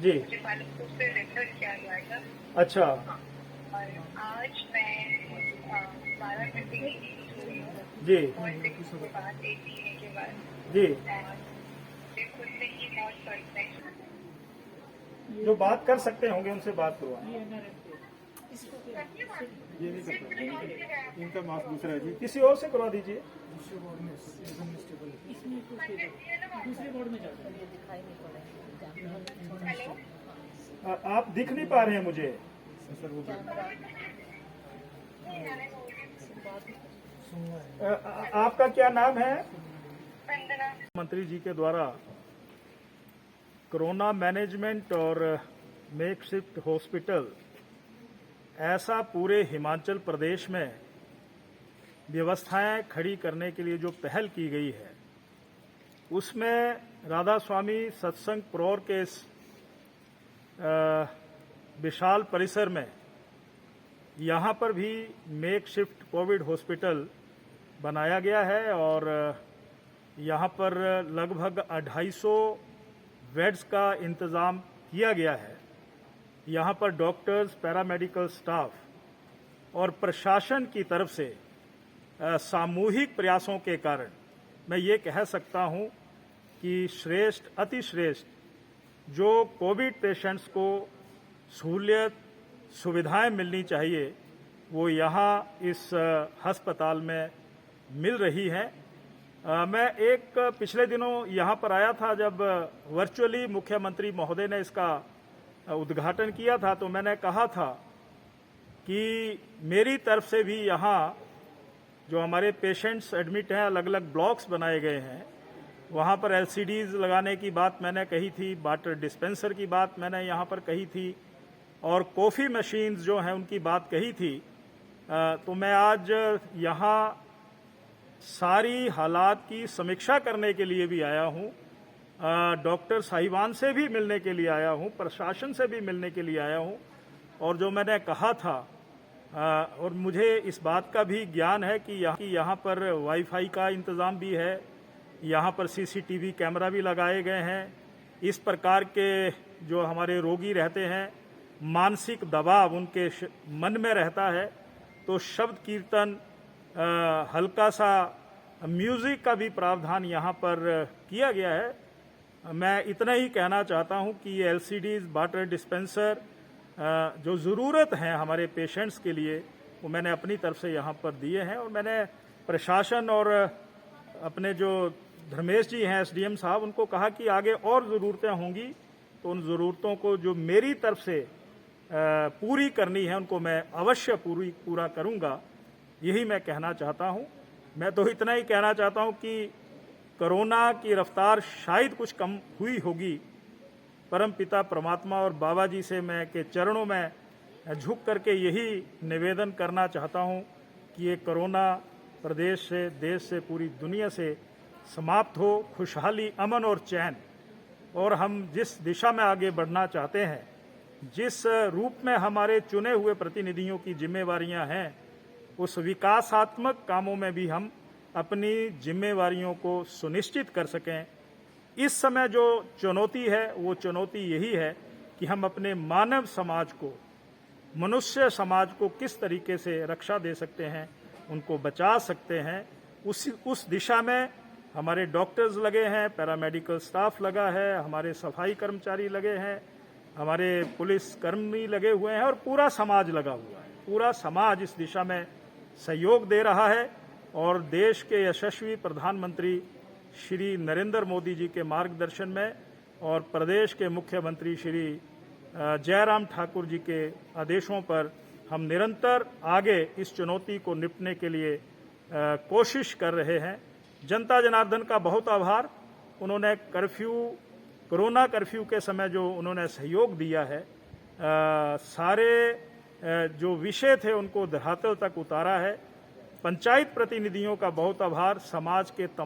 जी। मुझे पालकपुर से रेफर किया गया था। अच्छा। हाँ। और आज मैं 12 घंटे की नींद सोई हूँ जी। और 6 के बाद 1 महीने के बाद, जी। और मुझे खुद से ही बहुत फर्क नहीं। जो बात कर सकते होंगे उनसे बात करवा। ये नहीं कर पाए, इनका मास्क दूसरा है जी। किसी और से करवा दीजिए। दूसरे वार्ड में एकदम स्टेबल है। दूसरे बोर्ड में जाता है, दिखाई नहीं पड़ा। हेलो, आप दिख नहीं पा रहे हैं मुझे। सर वो आपका क्या नाम है? वंदना। मंत्री जी के द्वारा कोरोना मैनेजमेंट और मेकशिफ्ट हॉस्पिटल ऐसा पूरे हिमाचल प्रदेश में व्यवस्थाएं खड़ी करने के लिए जो पहल की गई है, उसमें राधा स्वामी सत्संग प्रौर के इस विशाल परिसर में यहाँ पर भी मेक शिफ्ट कोविड हॉस्पिटल बनाया गया है और यहाँ पर लगभग 250 बेड्स का इंतज़ाम किया गया है। यहाँ पर डॉक्टर्स, पैरामेडिकल स्टाफ और प्रशासन की तरफ से सामूहिक प्रयासों के कारण मैं ये कह सकता हूँ कि श्रेष्ठ, अति श्रेष्ठ जो कोविड पेशेंट्स को सहूलियत, सुविधाएं मिलनी चाहिए, वो यहाँ इस अस्पताल में मिल रही हैं। मैं एक पिछले दिनों यहाँ पर आया था जब वर्चुअली मुख्यमंत्री महोदय ने इसका उद्घाटन किया था, तो मैंने कहा था कि मेरी तरफ से भी यहाँ जो हमारे पेशेंट्स एडमिट हैं, अलग अलग ब्लॉक्स बनाए गए हैं, वहाँ पर एलसीडीज लगाने की बात मैंने कही थी, वाटर डिस्पेंसर की बात मैंने यहाँ पर कही थी और कॉफ़ी मशीन्स जो हैं उनकी बात कही थी। तो मैं आज यहाँ सारी हालात की समीक्षा करने के लिए भी आया हूँ, डॉक्टर साहिबान से भी मिलने के लिए आया हूँ, प्रशासन से भी मिलने के लिए आया हूँ। और जो मैंने कहा था, और मुझे इस बात का भी ज्ञान है कि यहाँ पर वाईफाई का इंतज़ाम भी है, यहाँ पर सीसीटीवी कैमरा भी लगाए गए हैं। इस प्रकार के जो हमारे रोगी रहते हैं, मानसिक दबाव उनके मन में रहता है, तो शब्द कीर्तन, हल्का सा म्यूज़िक का भी प्रावधान यहाँ पर किया गया है। मैं इतना ही कहना चाहता हूँ कि ये एलसीडीज, वाटर डिस्पेंसर जो ज़रूरत है हमारे पेशेंट्स के लिए, वो मैंने अपनी तरफ से यहाँ पर दिए हैं। और मैंने प्रशासन और अपने जो धर्मेश जी हैं एसडीएम साहब, उनको कहा कि आगे और ज़रूरतें होंगी तो उन ज़रूरतों को जो मेरी तरफ से पूरी करनी है उनको मैं अवश्य पूरा करूँगा। यही मैं कहना चाहता हूँ। मैं तो इतना ही कहना चाहता हूँ कि कोरोना की रफ्तार शायद कुछ कम हुई होगी, परम पिता परमात्मा और बाबा जी से मैं के चरणों में झुक करके यही निवेदन करना चाहता हूँ कि ये कोरोना प्रदेश से, देश से, पूरी दुनिया से समाप्त हो, खुशहाली, अमन और चैन। और हम जिस दिशा में आगे बढ़ना चाहते हैं, जिस रूप में हमारे चुने हुए प्रतिनिधियों की जिम्मेवारियां हैं, उस विकासात्मक कामों में भी हम अपनी जिम्मेवारियों को सुनिश्चित कर सकें। इस समय जो चुनौती है, वो चुनौती यही है कि हम अपने मानव समाज को, मनुष्य समाज को किस तरीके से रक्षा दे सकते हैं, उनको बचा सकते हैं। उस दिशा में हमारे डॉक्टर्स लगे हैं, पैरामेडिकल स्टाफ लगा है, हमारे सफाई कर्मचारी लगे हैं, हमारे पुलिस कर्मी लगे हुए हैं और पूरा समाज लगा हुआ है। पूरा समाज इस दिशा में सहयोग दे रहा है और देश के यशस्वी प्रधानमंत्री श्री नरेंद्र मोदी जी के मार्गदर्शन में और प्रदेश के मुख्यमंत्री श्री जयराम ठाकुर जी के आदेशों पर हम निरंतर आगे इस चुनौती को निपटने के लिए कोशिश कर रहे हैं। जनता जनार्दन का बहुत आभार। उन्होंने कोरोना कर्फ्यू के समय जो उन्होंने सहयोग दिया है, सारे जो विषय थे उनको धरातल तक उतारा है। पंचायत प्रतिनिधियों का बहुत आभार। समाज के तमाम